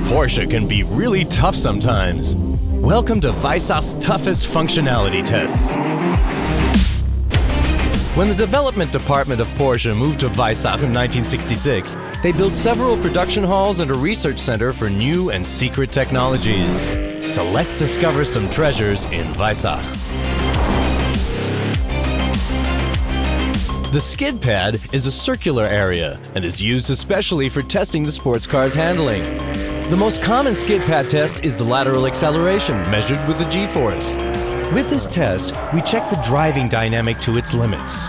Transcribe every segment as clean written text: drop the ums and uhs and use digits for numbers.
Porsche can be really tough sometimes. Welcome to Weissachs' toughest functionality tests. When the development department of Porsche moved to Weissach in 1966, they built several production halls and a research center for new and secret technologies. So let's discover some treasures in Weissach. The Skidpad is a circular area and is used especially for testing the sports car's handling. The most common Skidpad test is the lateral acceleration measured with the G-force. With this test, we check the driving dynamic to its limits.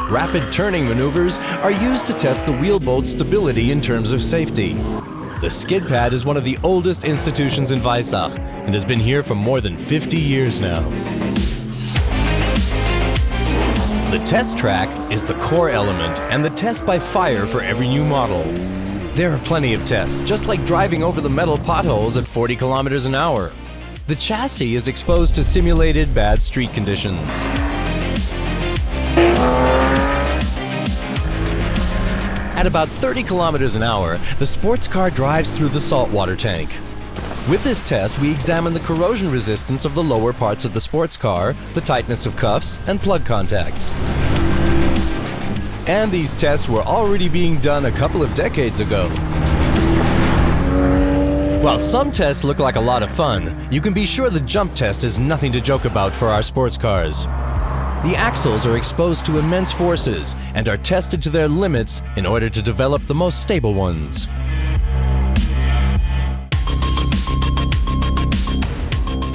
Rapid turning maneuvers are used to test the wheel bolt's stability in terms of safety. The Skidpad is one of the oldest institutions in Weissach and has been here for more than 50 years now. The test track is the core element and the test by fire for every new model. There are plenty of tests, just like driving over the metal potholes at 40 kilometers an hour. The chassis is exposed to simulated bad street conditions. At about 30 kilometers an hour, the sports car drives through the saltwater tank. With this test, we examine the corrosion resistance of the lower parts of the sports car, the tightness of cuffs, and plug contacts. And these tests were already being done a couple of decades ago. While some tests look like a lot of fun, you can be sure the jump test is nothing to joke about for our sports cars. The axles are exposed to immense forces and are tested to their limits in order to develop the most stable ones.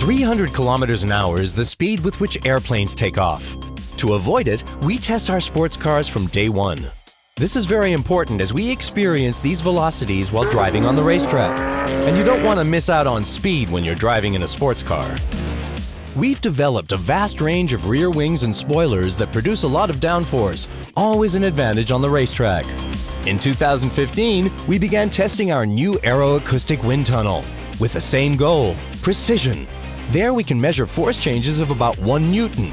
300 kilometers an hour is the speed with which airplanes take off. To avoid it, we test our sports cars from day one. This is very important as we experience these velocities while driving on the racetrack. And you don't want to miss out on speed when you're driving in a sports car. We've developed a vast range of rear wings and spoilers that produce a lot of downforce, always an advantage on the racetrack. In 2015, we began testing our new aeroacoustic wind tunnel with the same goal: precision. There we can measure force changes of about 1 Newton,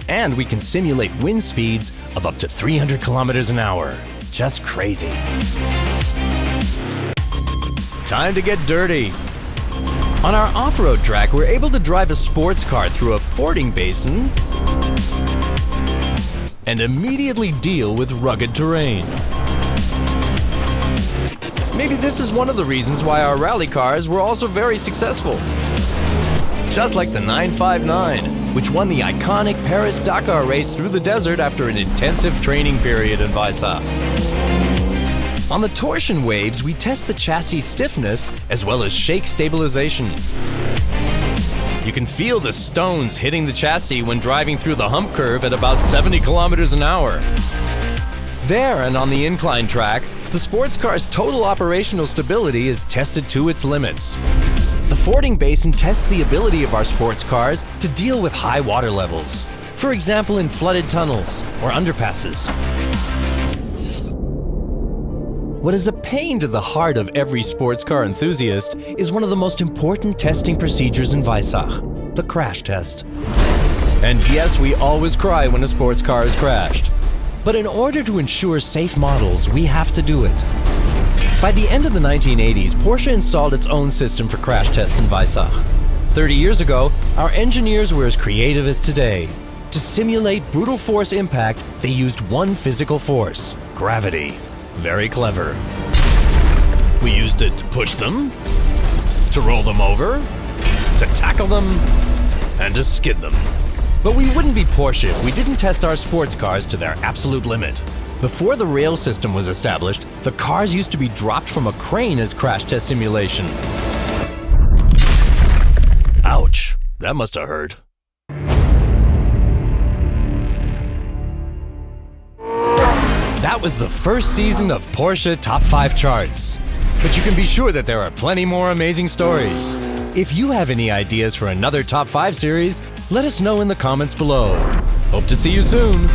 and we can simulate wind speeds of up to 300 kilometers an hour. Just crazy. Time to get dirty. On our off-road track, we're able to drive a sports car through a fording basin and immediately deal with rugged terrain. Maybe this is one of the reasons why our rally cars were also very successful. Just like the 959, which won the iconic Paris-Dakar race through the desert after an intensive training period in Weissach. On the torsion waves, we test the chassis stiffness as well as shake stabilization. You can feel the stones hitting the chassis when driving through the hump curve at about 70 kilometers an hour. There and on the incline track, the sports car's total operational stability is tested to its limits. The fording basin tests the ability of our sports cars to deal with high water levels, for example in flooded tunnels or underpasses. What is a pain to the heart of every sports car enthusiast is one of the most important testing procedures in Weissach, the crash test. And yes, we always cry when a sports car is crashed. But in order to ensure safe models, we have to do it. By the end of the 1980s, Porsche installed its own system for crash tests in Weissach. 30 years ago, our engineers were as creative as today. To simulate brutal force impact, they used one physical force: gravity. Very clever. We used it to push them, to roll them over, to tackle them, and to skid them. But we wouldn't be Porsche if we didn't test our sports cars to their absolute limit. Before the rail system was established, the cars used to be dropped from a crane as crash test simulation. Ouch, that must have hurt. That was the first season of Porsche Top 5 charts. But you can be sure that there are plenty more amazing stories. If you have any ideas for another Top 5 series, let us know in the comments below. Hope to see you soon.